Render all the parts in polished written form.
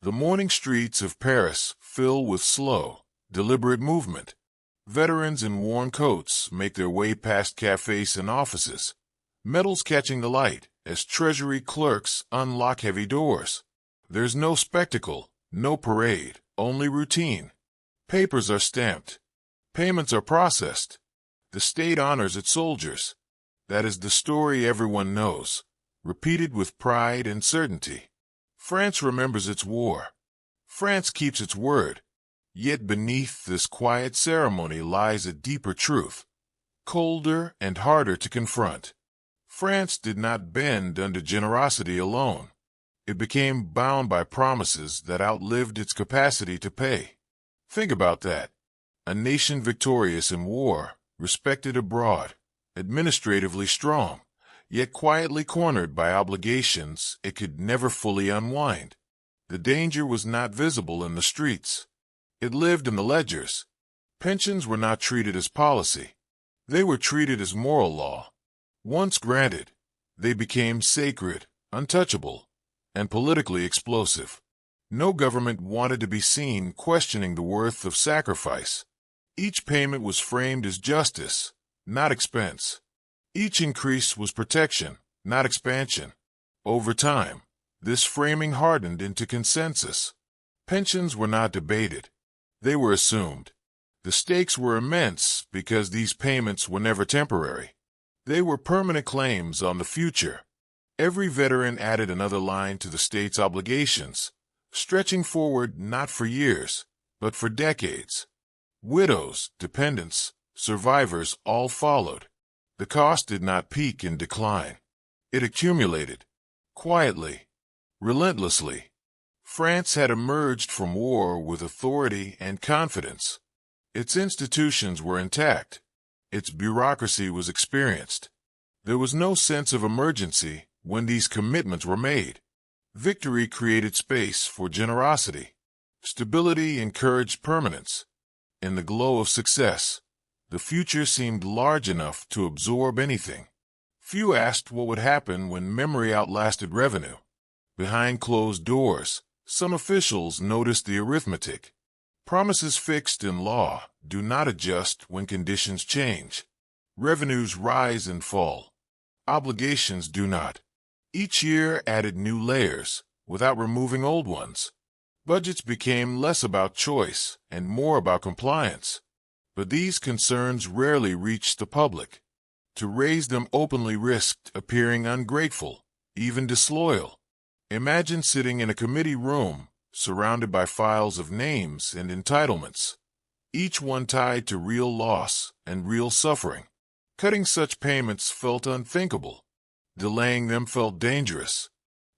The morning streets of Paris fill with slow, deliberate movement. Veterans in worn coats make their way past cafes and offices, medals catching the light as Treasury clerks unlock heavy doors. There's no spectacle, no parade, only routine. Papers are stamped. Payments are processed. The state honors its soldiers. That is the story everyone knows, repeated with pride and certainty. France remembers its war. France keeps its word. Yet beneath this quiet ceremony lies a deeper truth, colder and harder to confront. France did not bend under generosity alone. It became bound by promises that outlived its capacity to pay. Think about that. A nation victorious in war, respected abroad, administratively strong, yet quietly cornered by obligations it could never fully unwind. The danger was not visible in the streets. It lived in the ledgers. Pensions were not treated as policy. They were treated as moral law. Once granted, they became sacred, untouchable, and politically explosive. No government wanted to be seen questioning the worth of sacrifice. Each payment was framed as justice, not expense. Each increase was protection, not expansion. Over time, this framing hardened into consensus. Pensions were not debated. They were assumed. The stakes were immense because these payments were never temporary. They were permanent claims on the future. Every veteran added another line to the state's obligations, stretching forward not for years, but for decades. Widows, dependents, survivors all followed. The cost did not peak and decline. It accumulated, quietly, relentlessly. France had emerged from war with authority and confidence. Its institutions were intact. Its bureaucracy was experienced. There was no sense of emergency when these commitments were made. Victory created space for generosity. Stability encouraged permanence. In the glow of success, the future seemed large enough to absorb anything. Few asked what would happen when memory outlasted revenue. Behind closed doors, some officials noticed the arithmetic. Promises fixed in law do not adjust when conditions change. Revenues rise and fall. Obligations do not. Each year added new layers without removing old ones. Budgets became less about choice and more about compliance. But these concerns rarely reached the public. To raise them openly risked appearing ungrateful, even disloyal. Imagine sitting in a committee room, surrounded by files of names and entitlements, each one tied to real loss and real suffering. Cutting such payments felt unthinkable. Delaying them felt dangerous.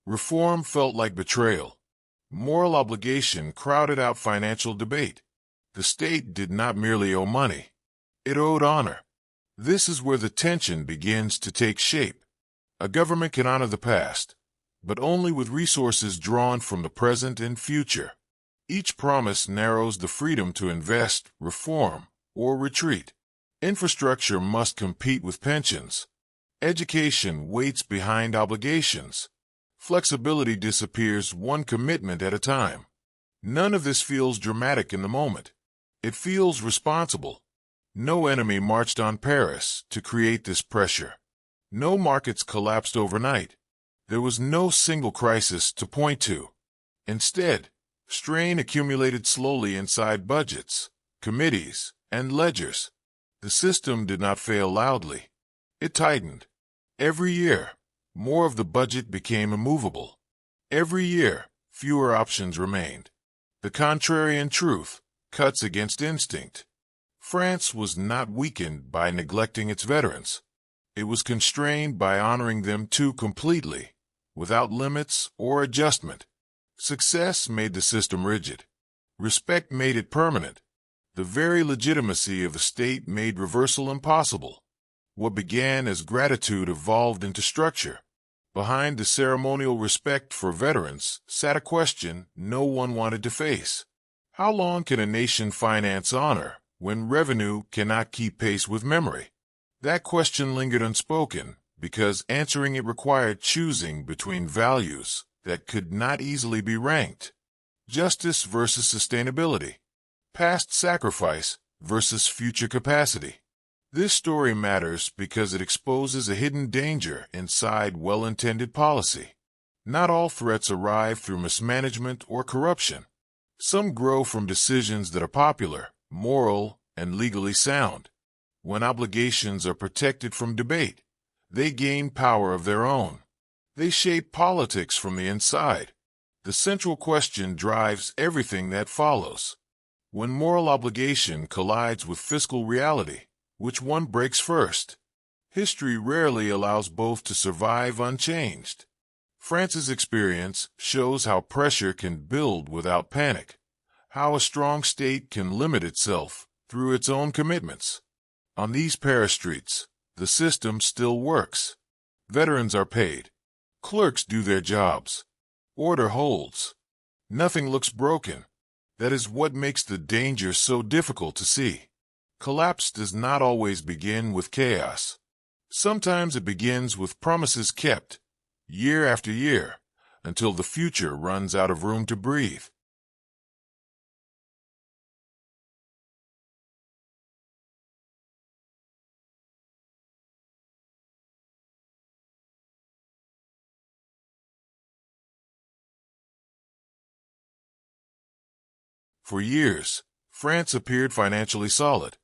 Reform felt like betrayal. Moral obligation crowded out financial debate. The state did not merely owe money. It owed honor. This is where the tension begins to take shape. A government can honor the past, but only with resources drawn from the present and future. Each promise narrows the freedom to invest, reform, or retreat. Infrastructure must compete with pensions. Education waits behind obligations. Flexibility disappears one commitment at a time. None of this feels dramatic in the moment. It feels responsible. No enemy marched on Paris to create this pressure. No markets collapsed overnight. There was no single crisis to point to. Instead, strain accumulated slowly inside budgets, committees, and ledgers. The system did not fail loudly. It tightened. Every year, more of the budget became immovable. Every year, fewer options remained. The contrarian truth cuts against instinct. France was not weakened by neglecting its veterans. It was constrained by honoring them too completely, without limits or adjustment. Success made the system rigid. Respect made it permanent. The very legitimacy of the state made reversal impossible. What began as gratitude evolved into structure. Behind the ceremonial respect for veterans sat a question no one wanted to face. How long can a nation finance honor when revenue cannot keep pace with memory? That question lingered unspoken because answering it required choosing between values that could not easily be ranked. justice versus sustainability, past sacrifice versus future capacity. This story matters because it exposes a hidden danger inside well-intended policy. Not all threats arrive through mismanagement or corruption. Some grow from decisions that are popular, moral, and legally sound. When obligations are protected from debate, they gain power of their own. They shape politics from the inside. The central question drives everything that follows. When moral obligation collides with fiscal reality, which one breaks first? History rarely allows both to survive unchanged. France's experience shows how pressure can build without panic, how a strong state can limit itself through its own commitments. On these Paris streets, the system still works. Veterans are paid. Clerks do their jobs. Order holds. Nothing looks broken. That is what makes the danger so difficult to see. Collapse does not always begin with chaos. Sometimes it begins with promises kept, year after year, until the future runs out of room to breathe. For years, France appeared financially solid.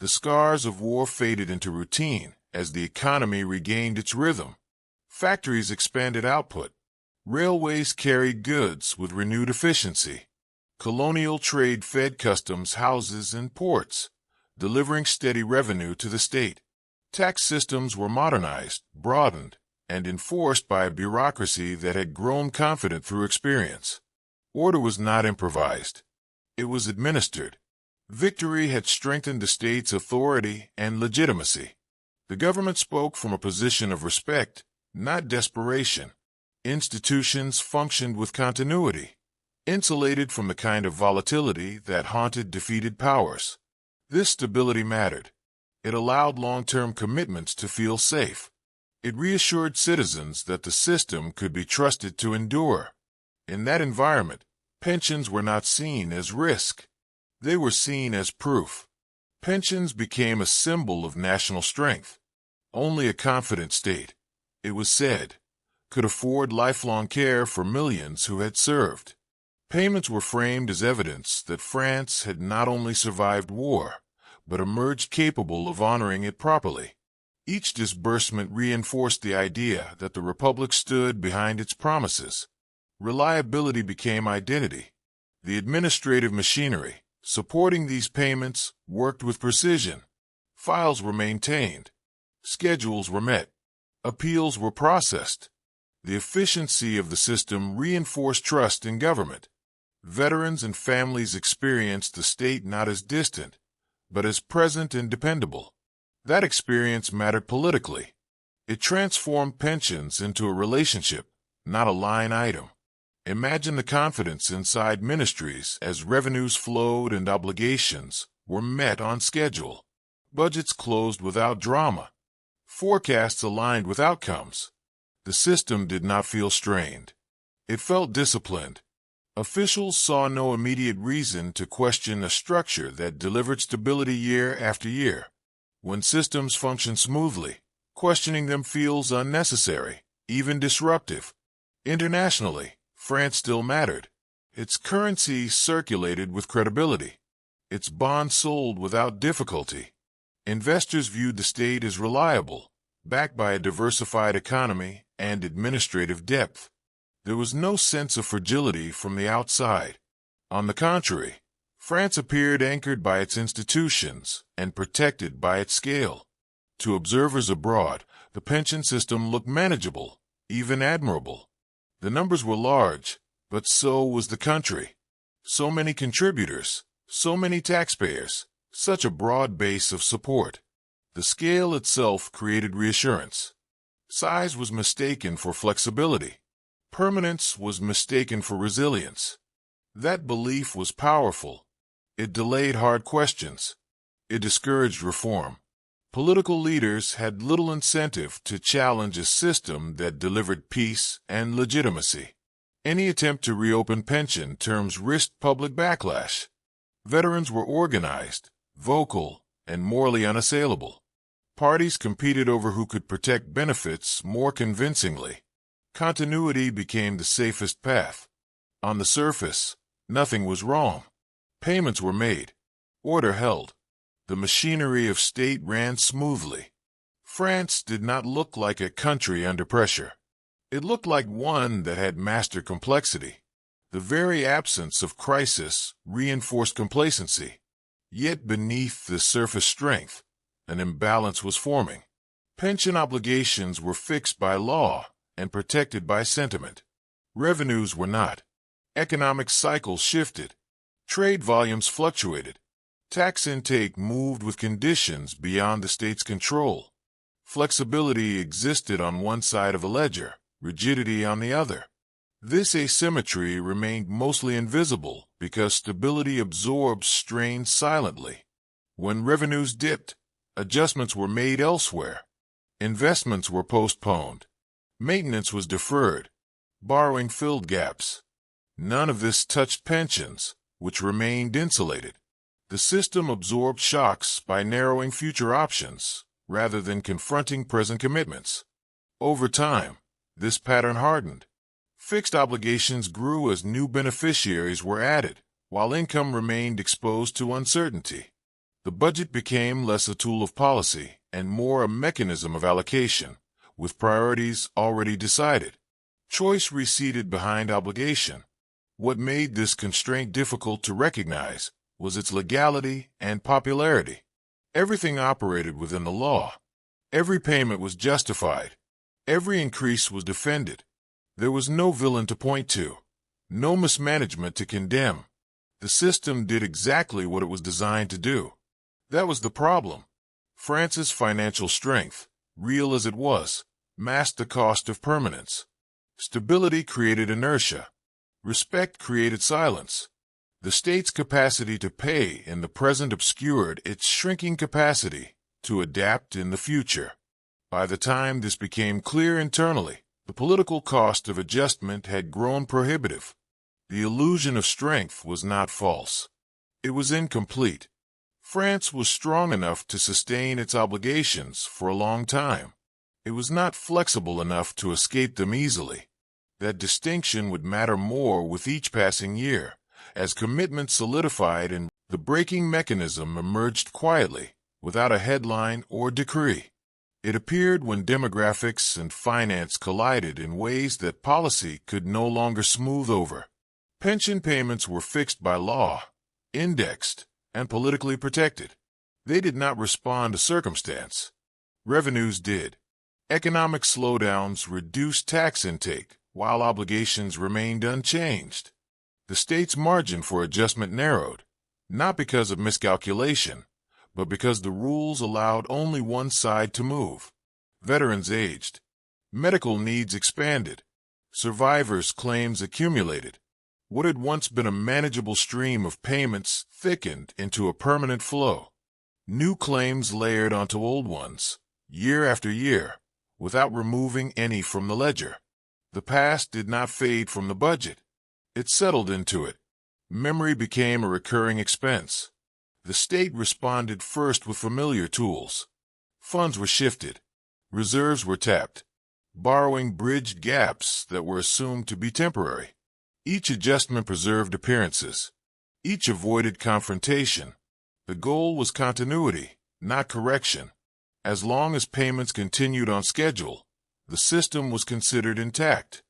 The scars of war faded into routine as the economy regained its rhythm. Factories expanded output. Railways carried goods with renewed efficiency. Colonial trade fed customs houses and ports, delivering steady revenue to the state. Tax systems were modernized, broadened, and enforced by a bureaucracy that had grown confident through experience. Order was not improvised. It was administered. Victory had strengthened the state's authority and legitimacy. The government spoke from a position of respect, not desperation. Institutions functioned with continuity, insulated from the kind of volatility that haunted defeated powers. This stability mattered. It allowed long-term commitments to feel safe. It reassured citizens that the system could be trusted to endure. In that environment, pensions were not seen as risk. They were seen as proof. Pensions became a symbol of national strength. Only a confident state, it was said, could afford lifelong care for millions who had served. Payments were framed as evidence that France had not only survived war, but emerged capable of honoring it properly. Each disbursement reinforced the idea that the Republic stood behind its promises. Reliability became identity. The administrative machinery supporting these payments worked with precision. Files were maintained. Schedules were met. Appeals were processed. The efficiency of the system reinforced trust in government. Veterans and families experienced the state not as distant, but as present and dependable. That experience mattered politically. It transformed pensions into a relationship, not a line item. Imagine the confidence inside ministries as revenues flowed and obligations were met on schedule. Budgets closed without drama. Forecasts aligned with outcomes. The system did not feel strained. It felt disciplined. Officials saw no immediate reason to question a structure that delivered stability year after year. When systems function smoothly, questioning them feels unnecessary, even disruptive. Internationally, France still mattered. Its currency circulated with credibility. Its bonds sold without difficulty. Investors viewed the state as reliable, backed by a diversified economy and administrative depth. There was no sense of fragility from the outside. On the contrary, France appeared anchored by its institutions and protected by its scale. To observers abroad, the pension system looked manageable, even admirable. The numbers were large, but so was the country. So many contributors, so many taxpayers, such a broad base of support. The scale itself created reassurance. Size was mistaken for flexibility. Permanence was mistaken for resilience. That belief was powerful. It delayed hard questions. It discouraged reform. Political leaders had little incentive to challenge a system that delivered peace and legitimacy. Any attempt to reopen pension terms risked public backlash. Veterans were organized, vocal, and morally unassailable. Parties competed over who could protect benefits more convincingly. Continuity became the safest path. On the surface, nothing was wrong. Payments were made. Order held. The machinery of state ran smoothly. France did not look like a country under pressure. It looked like one that had mastered complexity. The very absence of crisis reinforced complacency. Yet beneath the surface strength, an imbalance was forming. Pension obligations were fixed by law and protected by sentiment. Revenues were not. Economic cycles shifted. Trade volumes fluctuated. Tax intake moved with conditions beyond the state's control. Flexibility existed on one side of the ledger, rigidity on the other. This asymmetry remained mostly invisible because stability absorbs strain silently. When revenues dipped, adjustments were made elsewhere. Investments were postponed. Maintenance was deferred. Borrowing filled gaps. None of this touched pensions, which remained insulated. The system absorbed shocks by narrowing future options rather than confronting present commitments. Over time, this pattern hardened. Fixed obligations grew as new beneficiaries were added, while income remained exposed to uncertainty. The budget became less a tool of policy and more a mechanism of allocation, with priorities already decided. Choice receded behind obligation. What made this constraint difficult to recognize was its legality and popularity. Everything operated within the law. Every payment was justified. Every increase was defended. There was no villain to point to, no mismanagement to condemn. The system did exactly what it was designed to do. That was the problem. France's financial strength, real as it was, masked the cost of permanence. Stability created inertia. Respect created silence. The state's capacity to pay in the present obscured its shrinking capacity to adapt in the future. By the time this became clear internally, the political cost of adjustment had grown prohibitive. The illusion of strength was not false. It was incomplete. France was strong enough to sustain its obligations for a long time. It was not flexible enough to escape them easily. That distinction would matter more with each passing year, as commitments solidified and the braking mechanism emerged quietly, without a headline or decree. It appeared when demographics and finance collided in ways that policy could no longer smooth over. Pension payments were fixed by law, indexed, and politically protected. They did not respond to circumstance. Revenues did. Economic slowdowns reduced tax intake, while obligations remained unchanged. The state's margin for adjustment narrowed, not because of miscalculation, but because the rules allowed only one side to move. Veterans aged. Medical needs expanded. Survivors' claims accumulated. What had once been a manageable stream of payments thickened into a permanent flow. New claims layered onto old ones, year after year, without removing any from the ledger. The past did not fade from the budget. It settled into it. Memory became a recurring expense. The state responded first with familiar tools. Funds were shifted. Reserves were tapped. Borrowing bridged gaps that were assumed to be temporary. Each adjustment preserved appearances. Each avoided confrontation. The goal was continuity, not correction. As long as payments continued on schedule, the system was considered intact.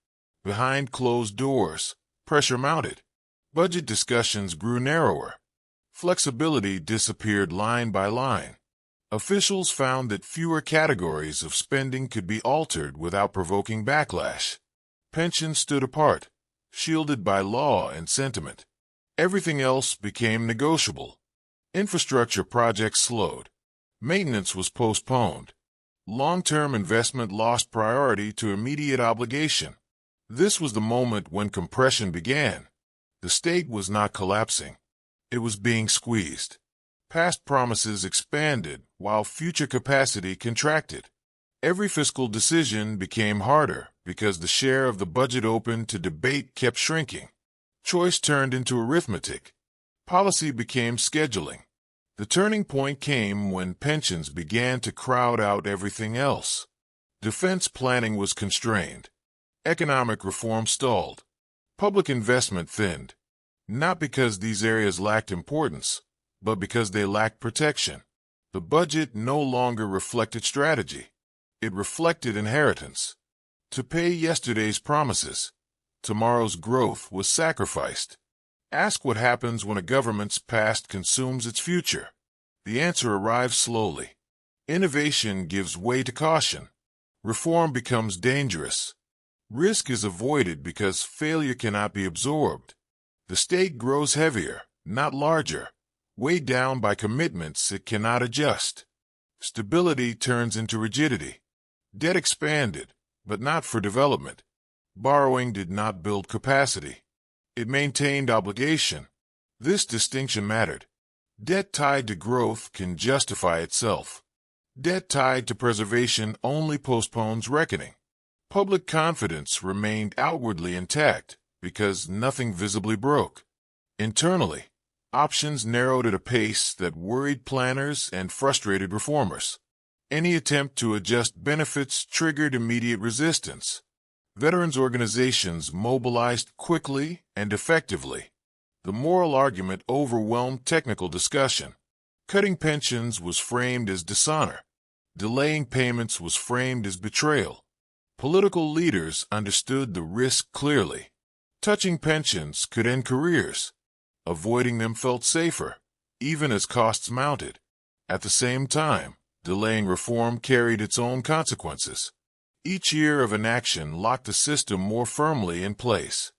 Behind closed doors, pressure mounted. Budget discussions grew narrower. Flexibility disappeared line by line. Officials found that fewer categories of spending could be altered without provoking backlash. Pensions stood apart, shielded by law and sentiment. Everything else became negotiable. Infrastructure projects slowed. Maintenance was postponed. Long-term investment lost priority to immediate obligation. This was the moment when compression began. The state was not collapsing. It was being squeezed. Past promises expanded while future capacity contracted. Every fiscal decision became harder because the share of the budget open to debate kept shrinking. Choice turned into arithmetic. Policy became scheduling. The turning point came when pensions began to crowd out everything else. Defense planning was constrained. Economic reform stalled. Public investment thinned. Not because these areas lacked importance, but because they lacked protection. The budget no longer reflected strategy. It reflected inheritance. To pay yesterday's promises, tomorrow's growth was sacrificed. Ask what happens when a government's past consumes its future. The answer arrives slowly. Innovation gives way to caution. Reform becomes dangerous. Risk is avoided because failure cannot be absorbed. The state grows heavier, not larger, weighed down by commitments it cannot adjust. Stability turns into rigidity. Debt expanded, but not for development. Borrowing did not build capacity. It maintained obligation. This distinction mattered. Debt tied to growth can justify itself. Debt tied to preservation only postpones reckoning. Public confidence remained outwardly intact because nothing visibly broke. Internally, options narrowed at a pace that worried planners and frustrated reformers. Any attempt to adjust benefits triggered immediate resistance. Veterans organizations mobilized quickly and effectively. The moral argument overwhelmed technical discussion. Cutting pensions was framed as dishonor. Delaying payments was framed as betrayal. Political leaders understood the risk clearly. Touching pensions could end careers. Avoiding them felt safer, even as costs mounted. At the same time, delaying reform carried its own consequences. Each year of inaction locked the system more firmly in place.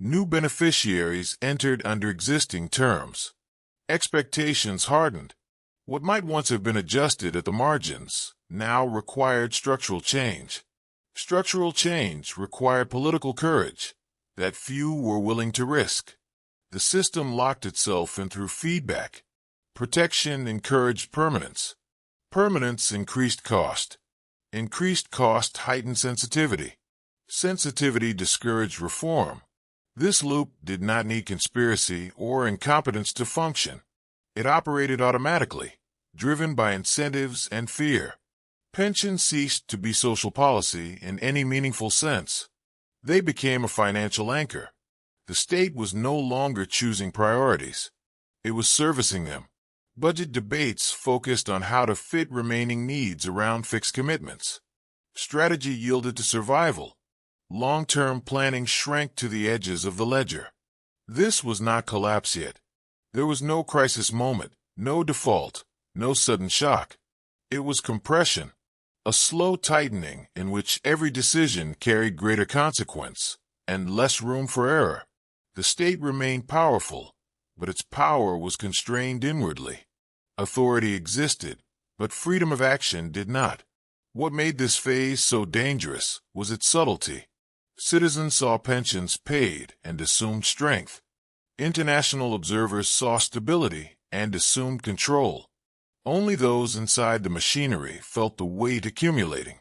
New beneficiaries entered under existing terms. Expectations hardened. What might once have been adjusted at the margins now required structural change. Structural change required political courage that few were willing to risk. The system locked itself in through feedback. Protection encouraged permanence. Permanence increased cost. Increased cost heightened sensitivity. Sensitivity discouraged reform. This loop did not need conspiracy or incompetence to function. It operated automatically, driven by incentives and fear. Pensions ceased to be social policy in any meaningful sense. They became a financial anchor. The state was no longer choosing priorities. It was servicing them. Budget debates focused on how to fit remaining needs around fixed commitments. Strategy yielded to survival. Long-term planning shrank to the edges of the ledger. This was not collapse yet. There was no crisis moment, no default, no sudden shock. It was compression, a slow tightening in which every decision carried greater consequence and less room for error. The state remained powerful, but its power was constrained inwardly. Authority existed, but freedom of action did not. What made this phase so dangerous was its subtlety. Citizens saw pensions paid and assumed strength. International observers saw stability and assumed control. Only those inside the machinery felt the weight accumulating.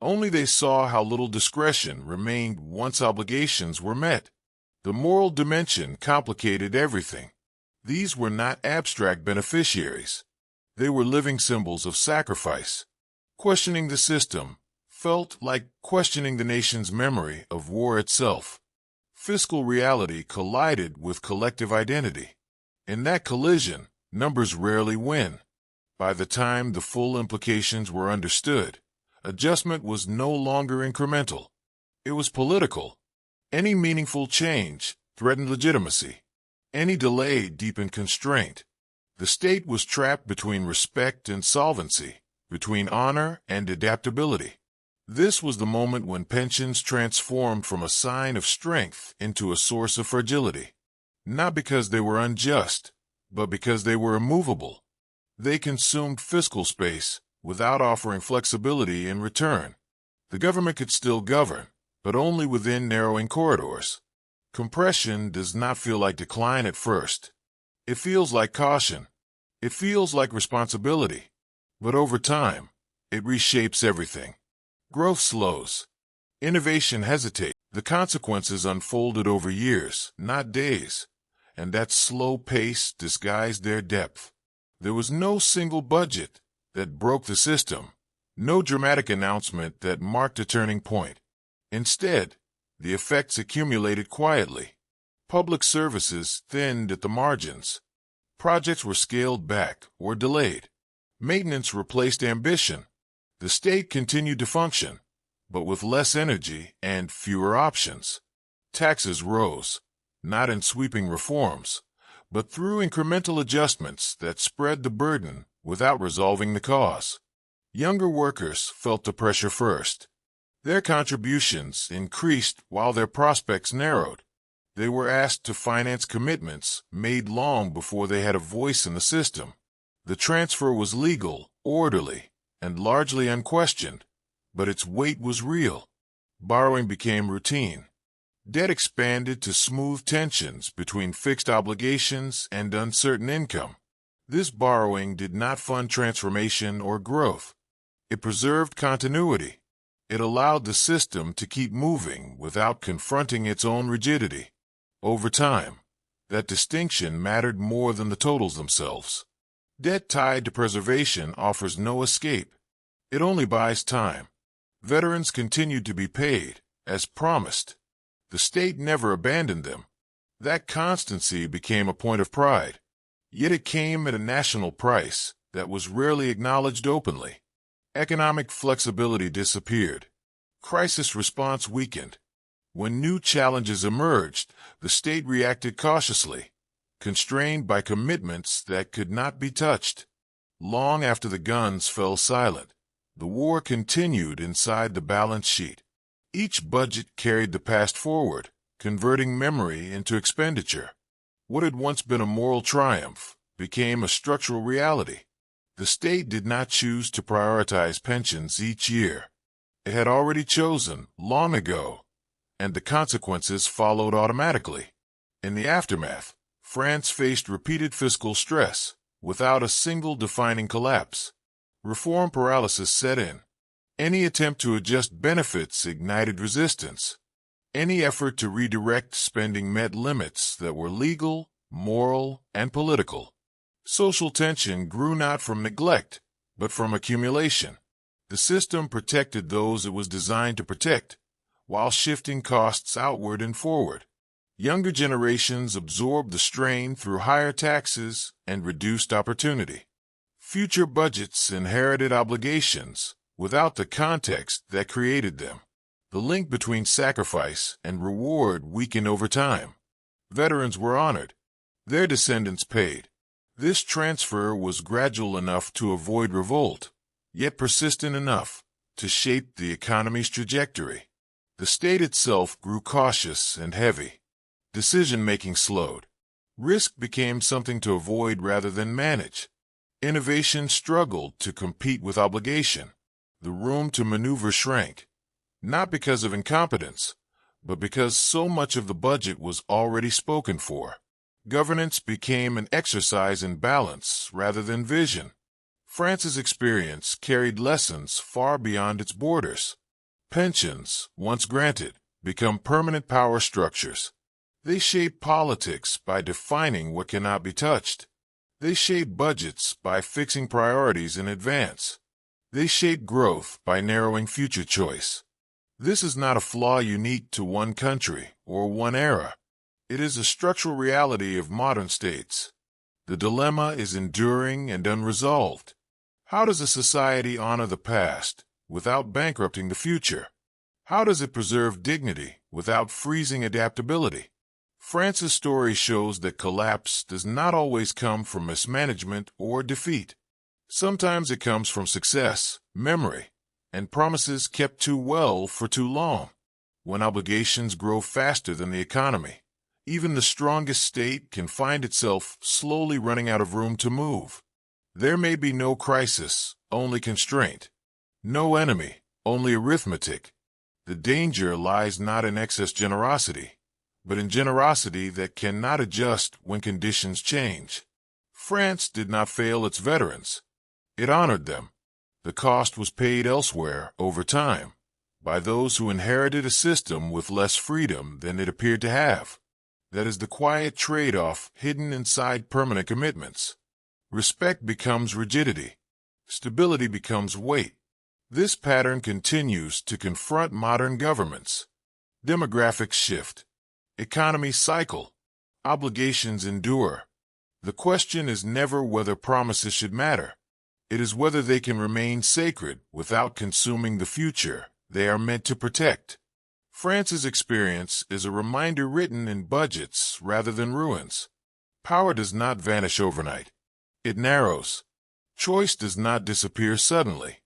Only they saw how little discretion remained once obligations were met. The moral dimension complicated everything. These were not abstract beneficiaries. They were living symbols of sacrifice. Questioning the system felt like questioning the nation's memory of war itself. Fiscal reality collided with collective identity. In that collision, numbers rarely win. By the time the full implications were understood, adjustment was no longer incremental. It was political. Any meaningful change threatened legitimacy. Any delay deepened constraint. The state was trapped between respect and solvency, between honor and adaptability. This was the moment when pensions transformed from a sign of strength into a source of fragility. Not because they were unjust, but because they were immovable. They consumed fiscal space without offering flexibility in return. The government could still govern, but only within narrowing corridors. Compression does not feel like decline at first. It feels like caution. It feels like responsibility. But over time, it reshapes everything. Growth slows. Innovation hesitated. The consequences unfolded over years, not days, and that slow pace disguised their depth. There was no single budget that broke the system, no dramatic announcement that marked a turning point. Instead, the effects accumulated quietly. Public services thinned at the margins. Projects were scaled back or delayed. Maintenance replaced ambition. The state continued to function, but with less energy and fewer options. Taxes rose, not in sweeping reforms, but through incremental adjustments that spread the burden without resolving the cause. Younger workers felt the pressure first. Their contributions increased while their prospects narrowed. They were asked to finance commitments made long before they had a voice in the system. The transfer was legal, orderly, and largely unquestioned, but its weight was real. Borrowing became routine. Debt expanded to smooth tensions between fixed obligations and uncertain income. This borrowing did not fund transformation or growth. It preserved continuity. It allowed the system to keep moving without confronting its own rigidity. Over time, that distinction mattered more than the totals themselves. Debt tied to preservation offers no escape. It only buys time. Veterans continued to be paid, as promised. The state never abandoned them. That constancy became a point of pride. Yet it came at a national price that was rarely acknowledged openly. Economic flexibility disappeared. Crisis response weakened. When new challenges emerged, the state reacted cautiously, constrained by commitments that could not be touched. Long after the guns fell silent, the war continued inside the balance sheet. Each budget carried the past forward, converting memory into expenditure. What had once been a moral triumph became a structural reality. The state did not choose to prioritize pensions each year. It had already chosen long ago, and the consequences followed automatically. In the aftermath, France faced repeated fiscal stress without a single defining collapse. Reform paralysis set in. Any attempt to adjust benefits ignited resistance. Any effort to redirect spending met limits that were legal, moral, and political. Social tension grew not from neglect, but from accumulation. The system protected those it was designed to protect, while shifting costs outward and forward. Younger generations absorbed the strain through higher taxes and reduced opportunity. Future budgets inherited obligations without the context that created them. The link between sacrifice and reward weakened over time. Veterans were honored. Their descendants paid. This transfer was gradual enough to avoid revolt, yet persistent enough to shape the economy's trajectory. The state itself grew cautious and heavy. Decision-making slowed. Risk became something to avoid rather than manage. Innovation struggled to compete with obligation. The room to maneuver shrank, not because of incompetence, but because so much of the budget was already spoken for. Governance became an exercise in balance rather than vision. France's experience carried lessons far beyond its borders. Pensions, once granted, become permanent power structures. They shape politics by defining what cannot be touched. They shape budgets by fixing priorities in advance. They shape growth by narrowing future choice. This is not a flaw unique to one country or one era. It is a structural reality of modern states. The dilemma is enduring and unresolved. How does a society honor the past without bankrupting the future? How does it preserve dignity without freezing adaptability? France's story shows that collapse does not always come from mismanagement or defeat. Sometimes it comes from success, memory, and promises kept too well for too long. When obligations grow faster than the economy, even the strongest state can find itself slowly running out of room to move. There may be no crisis, only constraint. No enemy, only arithmetic. The danger lies not in excess generosity, but in generosity that cannot adjust when conditions change. France did not fail its veterans. It honored them. The cost was paid elsewhere over time, by those who inherited a system with less freedom than it appeared to have. That is the quiet trade-off hidden inside permanent commitments. Respect becomes rigidity. Stability becomes weight. This pattern continues to confront modern governments. Demographics shift. Economies cycle. Obligations endure. The question is never whether promises should matter. It is whether they can remain sacred without consuming the future they are meant to protect. France's experience is a reminder written in budgets rather than ruins. Power does not vanish overnight. It narrows. Choice does not disappear suddenly.